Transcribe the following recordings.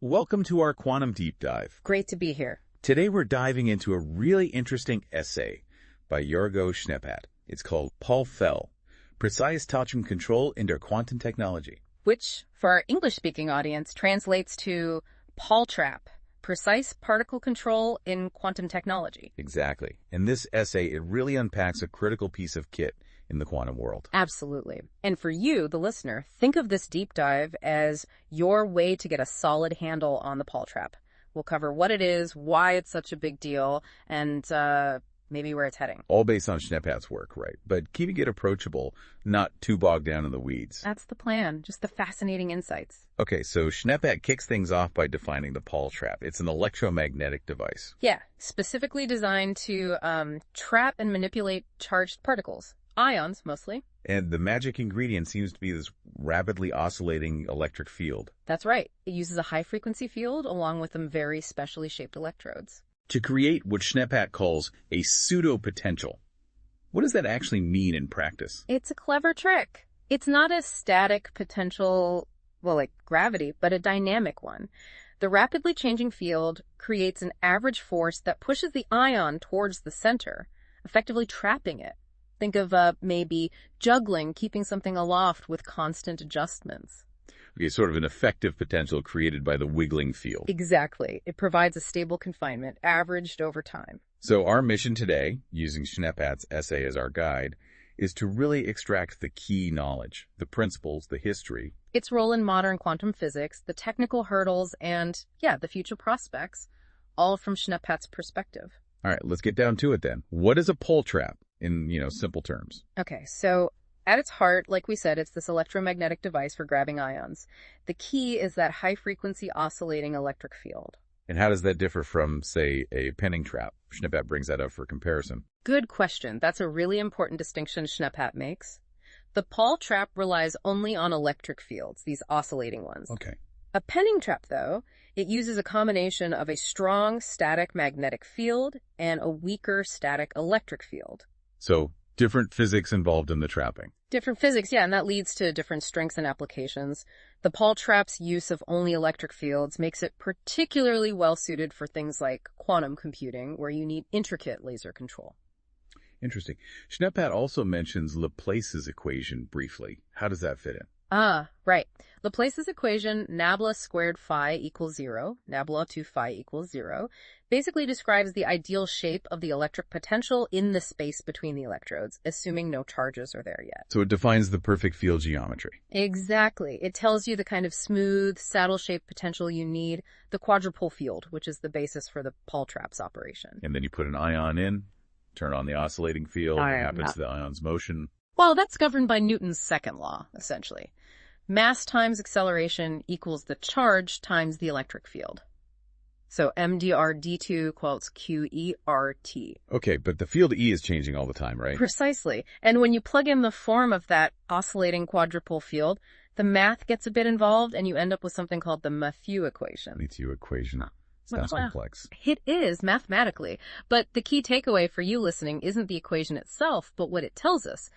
Welcome to our quantum deep dive. Great to be here. Today we're diving into a really interesting essay by Jorgo Schneeppert. It's called Paul Fell, Precise Tauchung Control into Quantum Technology. Which, for our English-speaking audience, translates to Paul Trap, Precise Particle Control in Quantum Technology. Exactly. In this essay, it really unpacks a critical piece of kit in the quantum world. Absolutely. And for you, the listener, think of this deep dive as your way to get a solid handle on the Paul Trap. We'll cover what it is, why it's such a big deal, and maybe where it's heading. All based on Schneeppert's work, right? But keeping it approachable, not too bogged down in the weeds. That's the plan. Just the fascinating insights. Okay, so Schneeppert kicks things off by defining the Paul Trap. It's an electromagnetic device. Yeah, specifically designed to trap and manipulate charged particles. Ions, mostly. And the magic ingredient seems to be this rapidly oscillating electric field. That's right. It uses a high-frequency field along with some very specially shaped electrodes. To create what Schneeppert calls a pseudo-potential. What does that actually mean in practice? It's a clever trick. It's not a static potential, well, like gravity, but a dynamic one. The rapidly changing field creates an average force that pushes the ion towards the center, effectively trapping it. Think of maybe juggling, keeping something aloft with constant adjustments. Okay, sort of an effective potential created by the wiggling field. Exactly. It provides a stable confinement, averaged over time. So our mission today, using Schneeppert's essay as our guide, is to really extract the key knowledge, the principles, the history. Its role in modern quantum physics, the technical hurdles, and, the future prospects, all from Schneeppert's perspective. All right, let's get down to it then. What is a Paul trap in, simple terms? Okay, so at its heart, like we said, it's this electromagnetic device for grabbing ions. The key is that high-frequency oscillating electric field. And how does that differ from, say, a penning trap? Schneeppert brings that up for comparison. Good question. That's a really important distinction Schneeppert makes. The Paul trap relies only on electric fields, these oscillating ones. Okay. A penning trap, though, it uses a combination of a strong static magnetic field and a weaker static electric field. So, different physics involved in the trapping. Different physics, and that leads to different strengths and applications. The Paul trap's use of only electric fields makes it particularly well-suited for things like quantum computing, where you need intricate laser control. Interesting. Schneeppert also mentions Laplace's equation briefly. How does that fit in? Right. Laplace's equation, nabla squared phi equals 0, nabla to phi equals 0, basically describes the ideal shape of the electric potential in the space between the electrodes, assuming no charges are there yet. So it defines the perfect field geometry. Exactly. It tells you the kind of smooth, saddle-shaped potential you need, the quadrupole field, which is the basis for the Paul trap's operation. And then you put an ion in, turn on the oscillating field, what happens to the ion's motion? Well, that's governed by Newton's second law, essentially. Mass times acceleration equals the charge times the electric field. So mdr/d2 equals qert. Okay, but the field E is changing all the time, right? Precisely. And when you plug in the form of that oscillating quadrupole field, the math gets a bit involved and you end up with something called the Mathieu equation. Mathieu equation. Sounds complex. It is, mathematically. But the key takeaway for you listening isn't the equation itself, but what it tells us.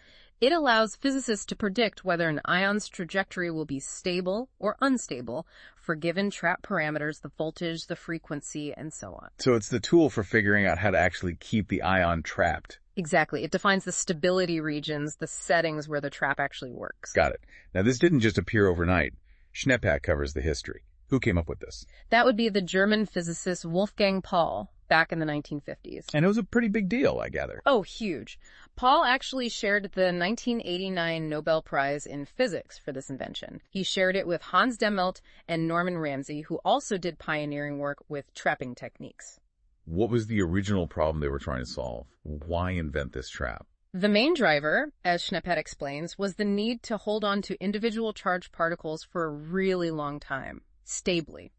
It allows physicists to predict whether an ion's trajectory will be stable or unstable for given trap parameters, the voltage, the frequency, and so on. So it's the tool for figuring out how to actually keep the ion trapped. Exactly. It defines the stability regions, the settings where the trap actually works. Got it. Now, this didn't just appear overnight. Schneeppert covers the history. Who came up with this? That would be the German physicist Wolfgang Paul back in the 1950s. And it was a pretty big deal, I gather. Oh, huge. Paul actually shared the 1989 Nobel Prize in Physics for this invention. He shared it with Hans Dehmelt and Norman Ramsey, who also did pioneering work with trapping techniques. What was the original problem they were trying to solve? Why invent this trap? The main driver, as Schneeppert explains, was the need to hold on to individual charged particles for a really long time, stably.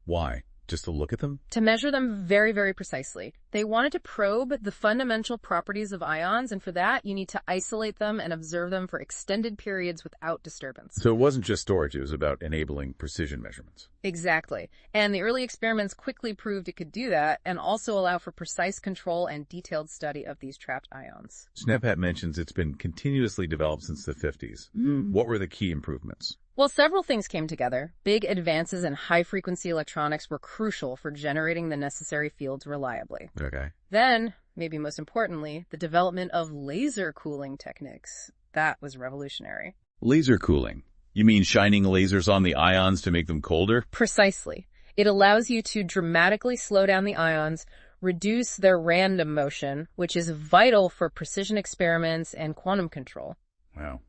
Why? Just to look at them? To measure them very, very precisely. They wanted to probe the fundamental properties of ions, and for that, you need to isolate them and observe them for extended periods without disturbance. So it wasn't just storage, it was about enabling precision measurements. Exactly. And the early experiments quickly proved it could do that and also allow for precise control and detailed study of these trapped ions. Schneeppert mentions it's been continuously developed since the 50s. What were the key improvements? Well, several things came together. Big advances in high-frequency electronics were crucial for generating the necessary fields reliably. Okay. Then, maybe most importantly, the development of laser cooling techniques. That was revolutionary. Laser cooling. You mean shining lasers on the ions to make them colder? Precisely. It allows you to dramatically slow down the ions, reduce their random motion, which is vital for precision experiments and quantum control. Wow.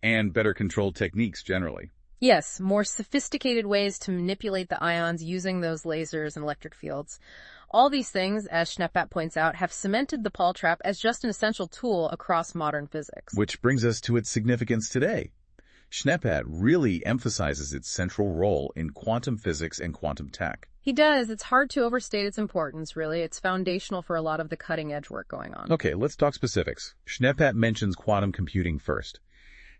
And better control techniques generally. Yes, more sophisticated ways to manipulate the ions using those lasers and electric fields. All these things, as Schneeppert points out, have cemented the Paul trap as just an essential tool across modern physics. Which brings us to its significance today. Schneeppert really emphasizes its central role in quantum physics and quantum tech. He does. It's hard to overstate its importance, really. It's foundational for a lot of the cutting-edge work going on. Okay, let's talk specifics. Schneeppert mentions quantum computing first.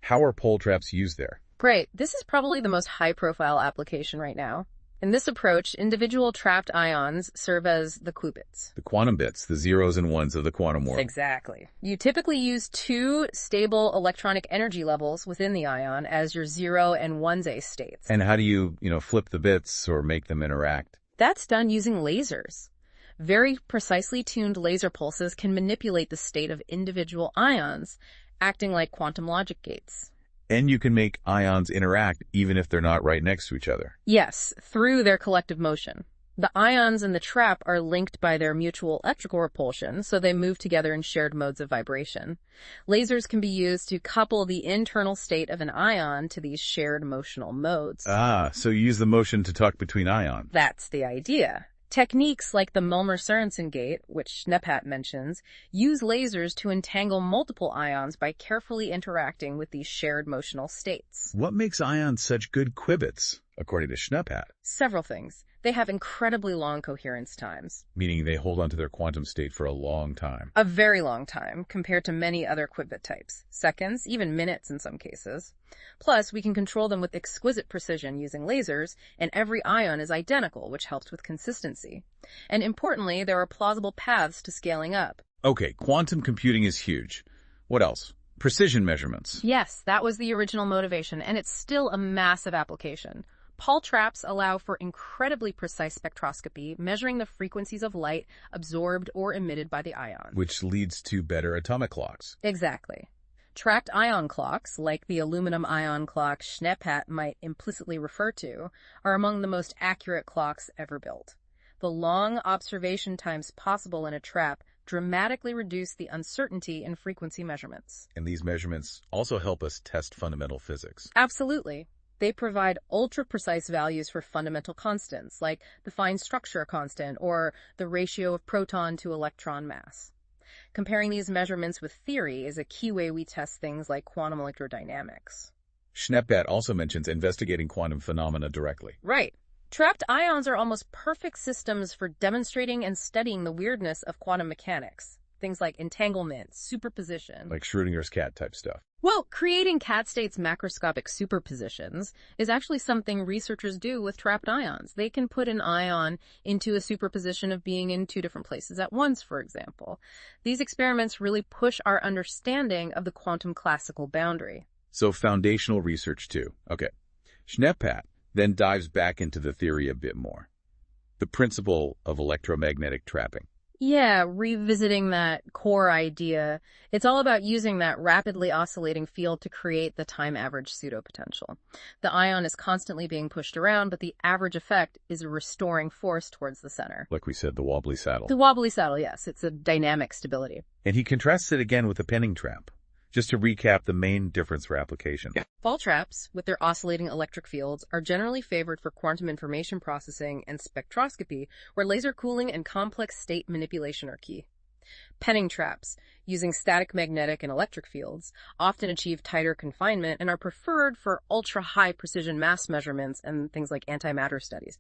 How are Paul traps used there? Great. This is probably the most high-profile application right now. In this approach, individual trapped ions serve as the qubits. The quantum bits, the zeros and ones of the quantum world. Exactly. You typically use two stable electronic energy levels within the ion as your 0 and 1s states. And how do you, flip the bits or make them interact? That's done using lasers. Very precisely tuned laser pulses can manipulate the state of individual ions, acting like quantum logic gates. And you can make ions interact even if they're not right next to each other. Yes, through their collective motion. The ions in the trap are linked by their mutual electrical repulsion, so they move together in shared modes of vibration. Lasers can be used to couple the internal state of an ion to these shared motional modes. Ah, so you use the motion to talk between ions. That's the idea. Techniques like the Mulmer-Sørensen gate, which Schneeppert mentions, use lasers to entangle multiple ions by carefully interacting with these shared motional states. What makes ions such good qubits, according to Schneeppert? Several things. They have incredibly long coherence times. Meaning they hold onto their quantum state for a long time. A very long time, compared to many other qubit types. Seconds, even minutes in some cases. Plus, we can control them with exquisite precision using lasers, and every ion is identical, which helps with consistency. And importantly, there are plausible paths to scaling up. Okay, quantum computing is huge. What else? Precision measurements. Yes, that was the original motivation, and it's still a massive application. Paul traps allow for incredibly precise spectroscopy, measuring the frequencies of light absorbed or emitted by the ion. Which leads to better atomic clocks. Exactly. Tracked ion clocks, like the aluminum ion clock Schneeppert might implicitly refer to, are among the most accurate clocks ever built. The long observation times possible in a trap dramatically reduce the uncertainty in frequency measurements. And these measurements also help us test fundamental physics. Absolutely. They provide ultra-precise values for fundamental constants, like the fine structure constant or the ratio of proton to electron mass. Comparing these measurements with theory is a key way we test things like quantum electrodynamics. Schneeppert also mentions investigating quantum phenomena directly. Right. Trapped ions are almost perfect systems for demonstrating and studying the weirdness of quantum mechanics. Things like entanglement, superposition. Like Schrödinger's cat type stuff. Well, creating cat states macroscopic superpositions is actually something researchers do with trapped ions. They can put an ion into a superposition of being in two different places at once, for example. These experiments really push our understanding of the quantum classical boundary. So foundational research too. Okay. Schneeppert then dives back into the theory a bit more. The principle of electromagnetic trapping. Yeah, revisiting that core idea. It's all about using that rapidly oscillating field to create the time-average pseudopotential. The ion is constantly being pushed around, but the average effect is a restoring force towards the center. Like we said, the wobbly saddle. The wobbly saddle, yes. It's a dynamic stability. And he contrasts it again with the Penning trap. Just to recap the main difference for application. Paul traps, with their oscillating electric fields, are generally favored for quantum information processing and spectroscopy, where laser cooling and complex state manipulation are key. Penning traps, using static magnetic and electric fields, often achieve tighter confinement and are preferred for ultra-high precision mass measurements and things like antimatter studies.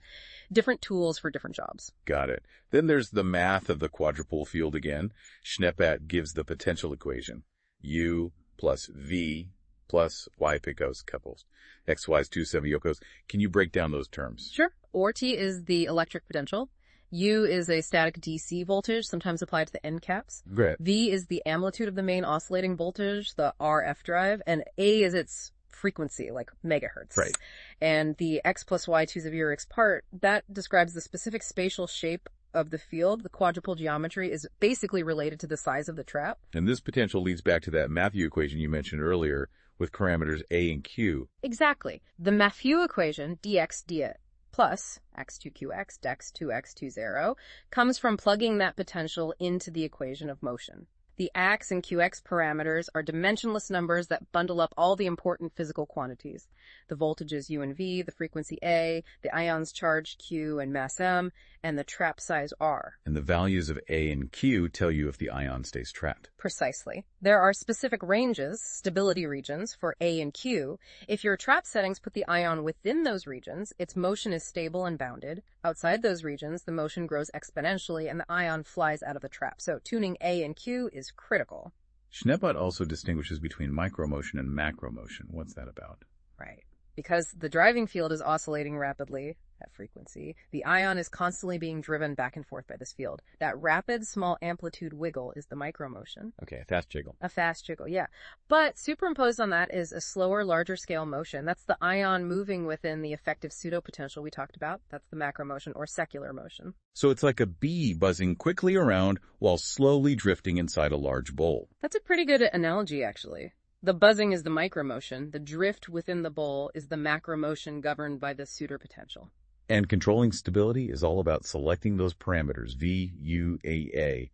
Different tools for different jobs. Got it. Then there's the math of the quadrupole field again. Schneeppert gives the potential equation. U plus V plus Y picos couples. XY's two semi-yokos. Can you break down those terms? Sure. ORT is the electric potential. U is a static DC voltage, sometimes applied to the end caps. Great. V is the amplitude of the main oscillating voltage, the RF drive, and A is its frequency, like megahertz. Right. And the x plus y to the x part, that describes the specific spatial shape of the field. The quadrupole geometry is basically related to the size of the trap. And this potential leads back to that Matthew equation you mentioned earlier with parameters A and Q. Exactly. The Matthew equation, dx dt plus x2qx dex2x20, comes from plugging that potential into the equation of motion. The x and qx parameters are dimensionless numbers that bundle up all the important physical quantities. The voltages U and V, the frequency A, the ion's charge Q and mass M, and the trap size R. And the values of A and Q tell you if the ion stays trapped. Precisely. There are specific ranges, stability regions, for A and Q. If your trap settings put the ion within those regions, its motion is stable and bounded. Outside those regions, the motion grows exponentially and the ion flies out of the trap. So tuning A and Q is critical. Schneeppert also distinguishes between micromotion and macromotion. What's that about? Right. Because the driving field is oscillating rapidly at frequency, the ion is constantly being driven back and forth by this field. That rapid, small amplitude wiggle is the micromotion. Okay, a fast jiggle. A fast jiggle, yeah. But superimposed on that is a slower, larger scale motion. That's the ion moving within the effective pseudopotential we talked about. That's the macromotion or secular motion. So it's like a bee buzzing quickly around while slowly drifting inside a large bowl. That's a pretty good analogy, actually. The buzzing is the micromotion. The drift within the bowl is the macromotion governed by the pseudopotential. And controlling stability is all about selecting those parameters, V, U, A,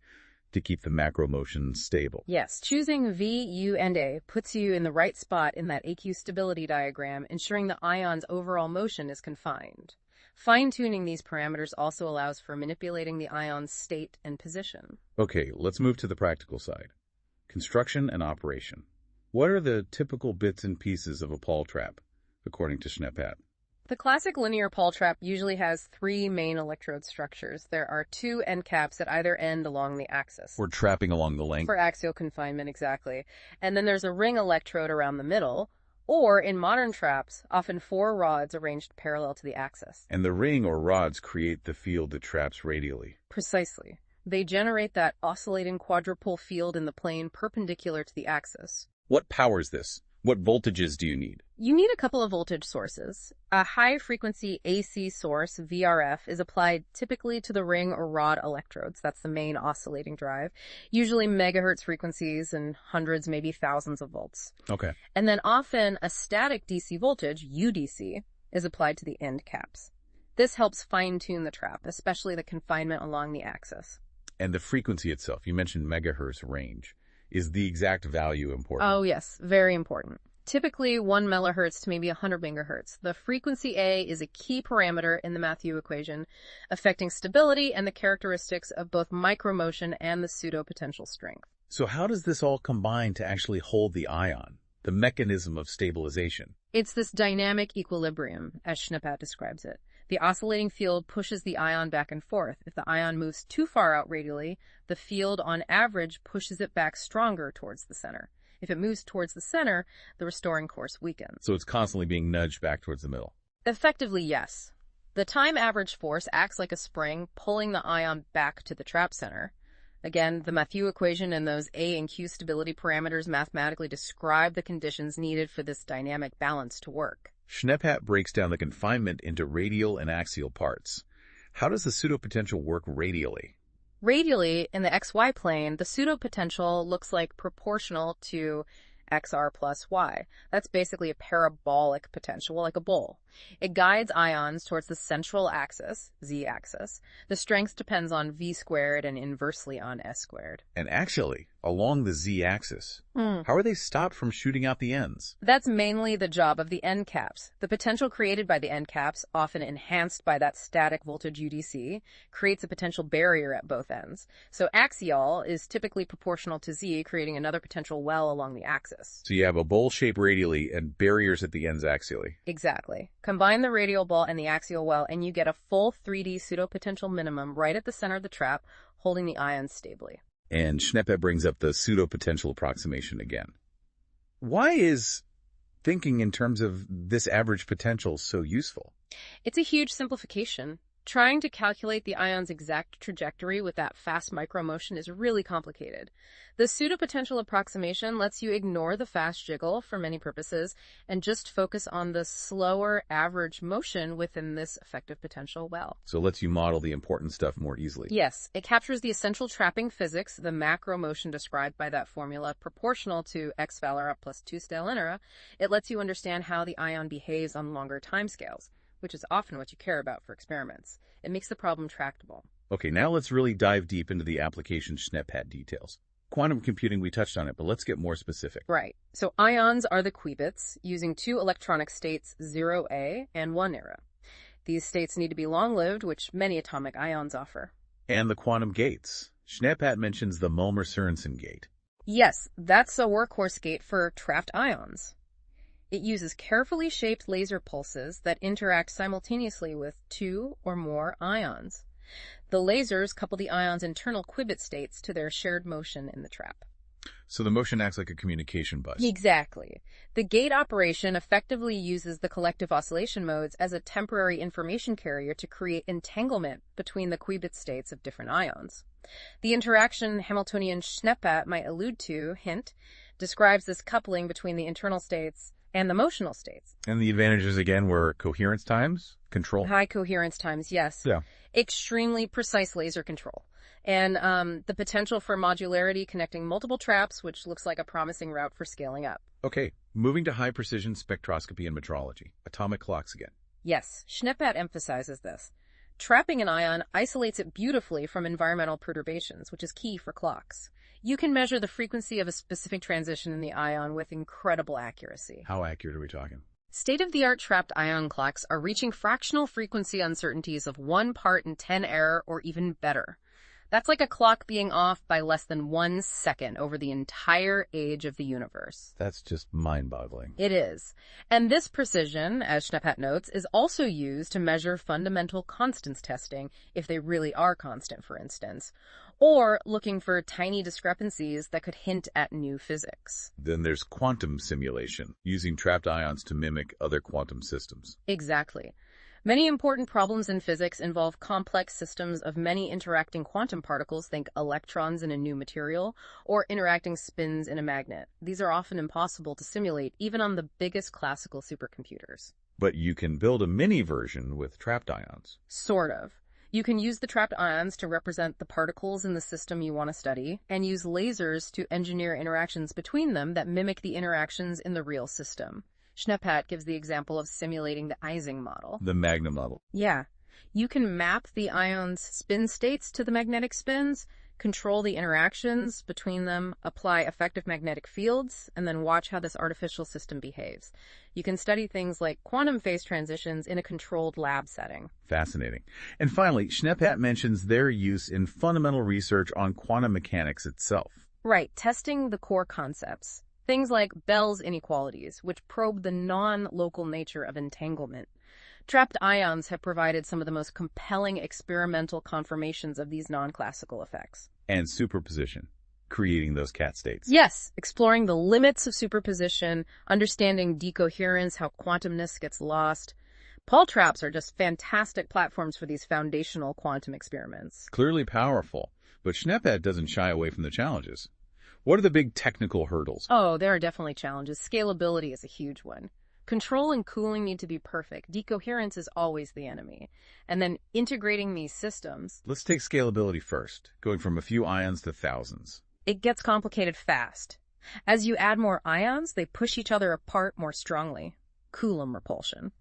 to keep the macromotion stable. Yes, choosing V, U, and A puts you in the right spot in that AQ stability diagram, ensuring the ion's overall motion is confined. Fine-tuning these parameters also allows for manipulating the ion's state and position. Okay, let's move to the practical side. Construction and operation. What are the typical bits and pieces of a Paul trap, according to Schneeppert? The classic linear Paul trap usually has three main electrode structures. There are two end caps at either end along the axis. For trapping along the length? For axial confinement, exactly. And then there's a ring electrode around the middle, or in modern traps, often four rods arranged parallel to the axis. And the ring or rods create the field that traps radially. Precisely. They generate that oscillating quadrupole field in the plane perpendicular to the axis. What powers this? What voltages do you need? You need a couple of voltage sources. A high-frequency AC source, VRF, is applied typically to the ring or rod electrodes. That's the main oscillating drive. Usually megahertz frequencies and hundreds, maybe thousands of volts. Okay. And then often a static DC voltage, UDC, is applied to the end caps. This helps fine-tune the trap, especially the confinement along the axis. And the frequency itself, you mentioned megahertz range. Is the exact value important? Oh, yes. Very important. Typically 1 millihertz to maybe 100 megahertz. The frequency A is a key parameter in the Matthew equation, affecting stability and the characteristics of both micromotion and the pseudopotential strength. So how does this all combine to actually hold the ion, the mechanism of stabilization? It's this dynamic equilibrium, as Schneeppert describes it. The oscillating field pushes the ion back and forth. If the ion moves too far out radially, the field on average pushes it back stronger towards the center. If it moves towards the center, the restoring force weakens. So it's constantly being nudged back towards the middle. Effectively, yes. The time average force acts like a spring, pulling the ion back to the trap center. Again, the Matthew equation and those A and Q stability parameters mathematically describe the conditions needed for this dynamic balance to work. Schneeppert breaks down the confinement into radial and axial parts. How does the pseudopotential work radially? Radially, in the xy plane, the pseudopotential looks like proportional to xr plus y. That's basically a parabolic potential, like a bowl. It guides ions towards the central axis, z-axis. The strength depends on v squared and inversely on s squared. And actually, along the z-axis, how are they stopped from shooting out the ends? That's mainly the job of the end caps. The potential created by the end caps, often enhanced by that static voltage UDC, creates a potential barrier at both ends. So axial is typically proportional to z, creating another potential well along the axis. So you have a bowl shape radially and barriers at the ends axially. Exactly. Combine the radial ball and the axial well, and you get a full 3D pseudopotential minimum right at the center of the trap, holding the ions stably. And Schneeppert brings up the pseudopotential approximation again. Why is thinking in terms of this average potential so useful? It's a huge simplification. Trying to calculate the ion's exact trajectory with that fast micromotion is really complicated. The pseudopotential approximation lets you ignore the fast jiggle for many purposes and just focus on the slower average motion within this effective potential well. So it lets you model the important stuff more easily. Yes, it captures the essential trapping physics, the macro motion described by that formula proportional to x Valera plus 2 Stelinera. It lets you understand how the ion behaves on longer timescales, which is often what you care about for experiments. It makes the problem tractable. Okay, now let's really dive deep into the application SNEP details. Quantum computing, we touched on it, but let's get more specific. Right. So ions are the qubits using two electronic states, 0A and 1-era. These states need to be long-lived, which many atomic ions offer. And the quantum gates. SNEP mentions the Mulmer-Sørensen gate. Yes, that's a workhorse gate for trapped ions. It uses carefully shaped laser pulses that interact simultaneously with two or more ions. The lasers couple the ion's internal qubit states to their shared motion in the trap. So the motion acts like a communication bus. Exactly. The gate operation effectively uses the collective oscillation modes as a temporary information carrier to create entanglement between the qubit states of different ions. The interaction Hamiltonian SNEP might allude to, hint, describes this coupling between the internal states and the motional states. And the advantages, again, were coherence times, control. High coherence times, yes. Yeah. Extremely precise laser control. And the potential for modularity connecting multiple traps, which looks like a promising route for scaling up. Okay, moving to high-precision spectroscopy and metrology. Atomic clocks again. Yes, SNEP emphasizes this. Trapping an ion isolates it beautifully from environmental perturbations, which is key for clocks. You can measure the frequency of a specific transition in the ion with incredible accuracy. How accurate are we talking? State-of-the-art trapped ion clocks are reaching fractional frequency uncertainties of 1 part in 10 error or even better. That's like a clock being off by less than 1 second over the entire age of the universe. That's just mind-boggling. It is. And this precision, as SNEP notes, is also used to measure fundamental constants testing, if they really are constant, for instance, or looking for tiny discrepancies that could hint at new physics. Then there's quantum simulation, using trapped ions to mimic other quantum systems. Exactly. Many important problems in physics involve complex systems of many interacting quantum particles, think electrons in a new material, or interacting spins in a magnet. These are often impossible to simulate, even on the biggest classical supercomputers. But you can build a mini version with trapped ions. Sort of. You can use the trapped ions to represent the particles in the system you want to study, and use lasers to engineer interactions between them that mimic the interactions in the real system. SNEP gives the example of simulating the Ising model. The magnet model. Yeah. You can map the ion's spin states to the magnetic spins, control the interactions between them, apply effective magnetic fields, and then watch how this artificial system behaves. You can study things like quantum phase transitions in a controlled lab setting. Fascinating. And finally, SNEP mentions their use in fundamental research on quantum mechanics itself. Right, testing the core concepts. Things like Bell's inequalities, which probe the non-local nature of entanglement. Trapped ions have provided some of the most compelling experimental confirmations of these non-classical effects. And superposition, creating those cat states. Yes, exploring the limits of superposition, understanding decoherence, how quantumness gets lost. Paul traps are just fantastic platforms for these foundational quantum experiments. Clearly powerful, but SNEP doesn't shy away from the challenges. What are the big technical hurdles? Oh, there are definitely challenges. Scalability is a huge one. Control and cooling need to be perfect. Decoherence is always the enemy. And then integrating these systems. Let's take scalability first, going from a few ions to thousands. It gets complicated fast. As you add more ions, they push each other apart more strongly. Coulomb repulsion.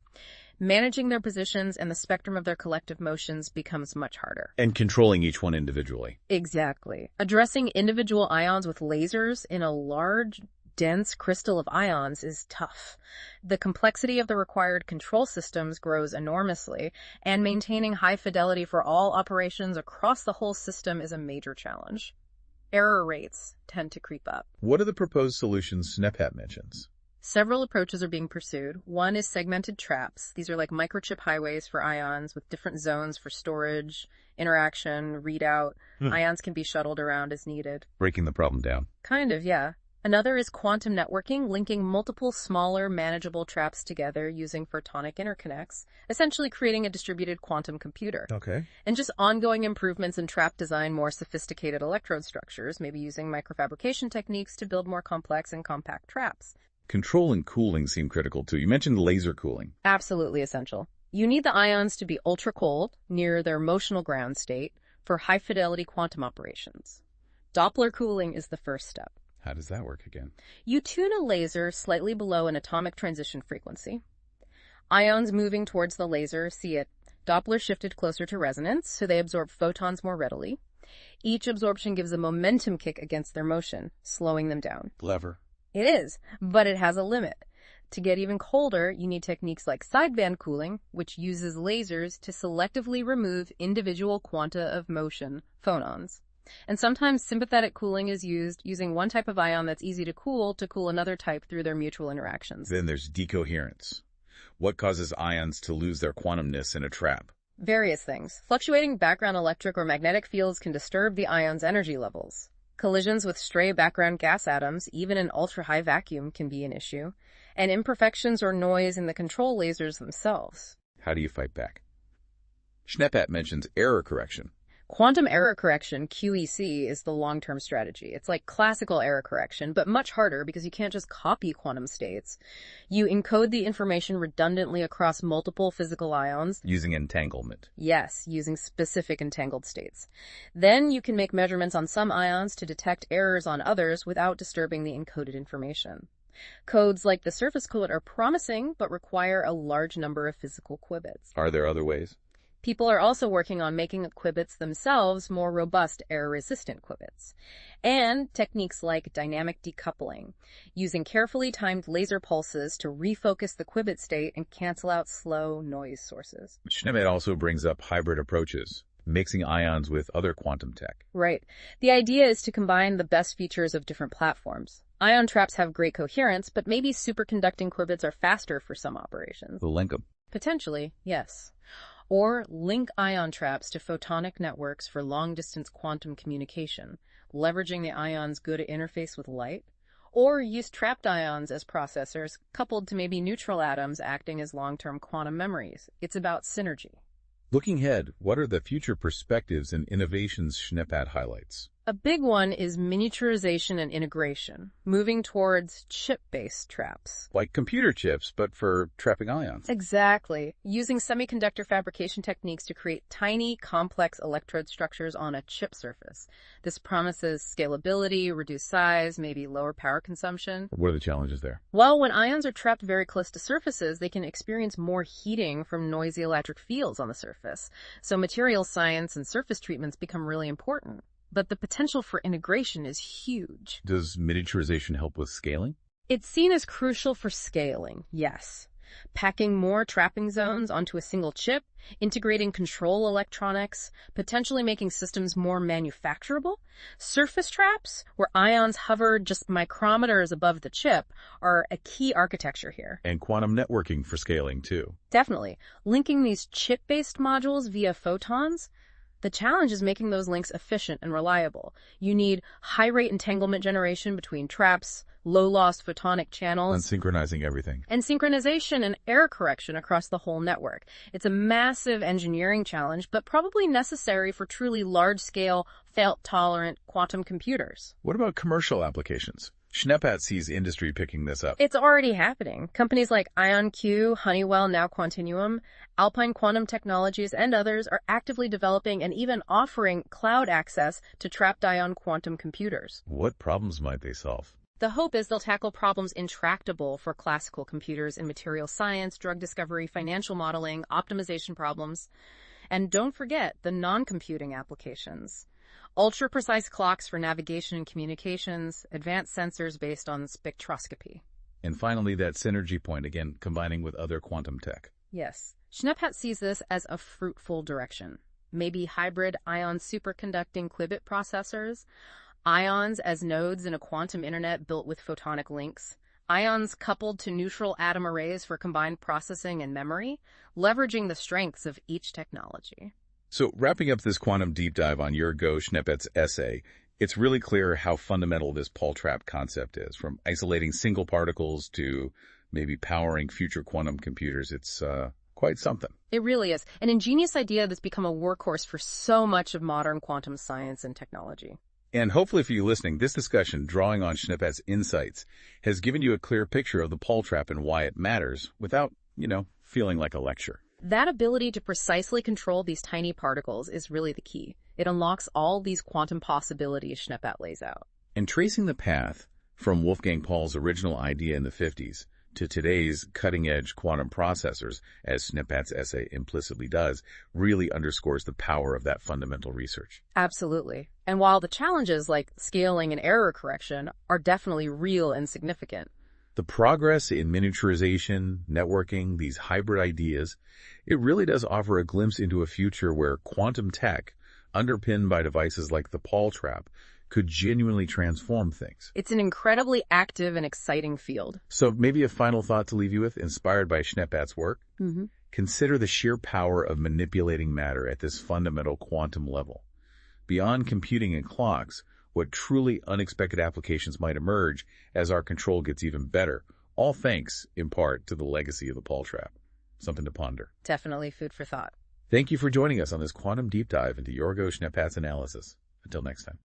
Managing their positions and the spectrum of their collective motions becomes much harder. And controlling each one individually. Exactly. Addressing individual ions with lasers in a large, dense crystal of ions is tough. The complexity of the required control systems grows enormously, and maintaining high fidelity for all operations across the whole system is a major challenge. Error rates tend to creep up. What are the proposed solutions SNEP mentions? Several approaches are being pursued. One is segmented traps. These are like microchip highways for ions with different zones for storage, interaction, readout. Ions can be shuttled around as needed. Breaking the problem down. Kind of, yeah. Another is quantum networking, linking multiple smaller, manageable traps together using photonic interconnects, essentially creating a distributed quantum computer. Okay. And just ongoing improvements in trap design, more sophisticated electrode structures, maybe using microfabrication techniques to build more complex and compact traps. Control and cooling seem critical too. You mentioned laser cooling. Absolutely essential. You need the ions to be ultra cold, near their motional ground state, for high-fidelity quantum operations. Doppler cooling is the first step. How does that work again? You tune a laser slightly below an atomic transition frequency. Ions moving towards the laser see it Doppler shifted closer to resonance, so they absorb photons more readily. Each absorption gives a momentum kick against their motion, slowing them down. Clever. It is, but it has a limit. To get even colder, you need techniques like sideband cooling, which uses lasers to selectively remove individual quanta of motion, phonons. And sometimes sympathetic cooling is used, using one type of ion that's easy to cool another type through their mutual interactions. Then there's decoherence. What causes ions to lose their quantumness in a trap? Various things. Fluctuating background electric or magnetic fields can disturb the ion's energy levels. Collisions with stray background gas atoms, even in ultra-high vacuum, can be an issue. And imperfections or noise in the control lasers themselves. How do you fight back? Schneepat mentions error correction. Quantum error correction, QEC, is the long-term strategy. It's like classical error correction, but much harder because you can't just copy quantum states. You encode the information redundantly across multiple physical ions. Using entanglement. Yes, using specific entangled states. Then you can make measurements on some ions to detect errors on others without disturbing the encoded information. Codes like the surface qubit are promising, but require a large number of physical qubits. Are there other ways? People are also working on making the qubits themselves more robust, error-resistant qubits. And techniques like dynamic decoupling, using carefully timed laser pulses to refocus the qubit state and cancel out slow noise sources. Schneepat also brings up hybrid approaches, mixing ions with other quantum tech. Right. The idea is to combine the best features of different platforms. Ion traps have great coherence, but maybe superconducting qubits are faster for some operations. We'll link them. Potentially, yes. Or link ion traps to photonic networks for long-distance quantum communication, leveraging the ion's good interface with light. Or use trapped ions as processors, coupled to maybe neutral atoms acting as long-term quantum memories. It's about synergy. Looking ahead, what are the future perspectives and innovations Schneepat highlights? A big one is miniaturization and integration, moving towards chip-based traps. Like computer chips, but for trapping ions. Exactly. Using semiconductor fabrication techniques to create tiny, complex electrode structures on a chip surface. This promises scalability, reduced size, maybe lower power consumption. What are the challenges there? Well, when ions are trapped very close to surfaces, they can experience more heating from noisy electric fields on the surface. So material science and surface treatments become really important. But the potential for integration is huge. Does miniaturization help with scaling? It's seen as crucial for scaling, yes. Packing more trapping zones onto a single chip, integrating control electronics, potentially making systems more manufacturable. Surface traps, where ions hover just micrometers above the chip, are a key architecture here. And quantum networking for scaling, too. Definitely. Linking these chip-based modules via photons. The challenge is making those links efficient and reliable. You need high-rate entanglement generation between traps, low-loss photonic channels, And synchronizing everything. and synchronization and error correction across the whole network. It's a massive engineering challenge, but probably necessary for truly large-scale, fault-tolerant quantum computers. What about commercial applications? Schneepat sees industry picking this up. It's already happening. Companies like IonQ, Honeywell, now Quantinuum, Alpine Quantum Technologies, and others are actively developing and even offering cloud access to trapped ion quantum computers. What problems might they solve? The hope is they'll tackle problems intractable for classical computers in material science, drug discovery, financial modeling, optimization problems. And don't forget the non-computing applications. Ultra-precise clocks for navigation and communications, advanced sensors based on spectroscopy. And finally, that synergy point, again, combining with other quantum tech. Yes. Schneepat sees this as a fruitful direction. Maybe hybrid ion superconducting qubit processors, ions as nodes in a quantum internet built with photonic links, ions coupled to neutral atom arrays for combined processing and memory, leveraging the strengths of each technology. So wrapping up this quantum deep dive on your Go Schneepat's essay, It's really clear how fundamental this Paul trap concept is, from isolating single particles to maybe powering future quantum computers. It's quite something. It really is. An ingenious idea that's become a workhorse for so much of modern quantum science and technology. And hopefully for you listening, this discussion, drawing on Schneppat's insights, has given you a clear picture of the Paul trap and why it matters without, feeling like a lecture. That ability to precisely control these tiny particles is really the key. It unlocks all these quantum possibilities Schneppat lays out. And tracing the path from Wolfgang Paul's original idea in the 50s to today's cutting-edge quantum processors, as Schneppat's essay implicitly does, really underscores the power of that fundamental research. Absolutely. And while the challenges like scaling and error correction are definitely real and significant, the progress in miniaturization, networking, these hybrid ideas, it really does offer a glimpse into a future where quantum tech, underpinned by devices like the Paul trap, could genuinely transform things. it's an incredibly active and exciting field. So maybe a final thought to leave you with, inspired by Schneppat's work? Consider the sheer power of manipulating matter at this fundamental quantum level. Beyond computing and clocks, what truly unexpected applications might emerge as our control gets even better, all thanks, in part, to the legacy of the Paul trap. Something to ponder. Definitely food for thought. Thank you for joining us on this quantum deep dive into Yorgo Schneppat's analysis. Until next time.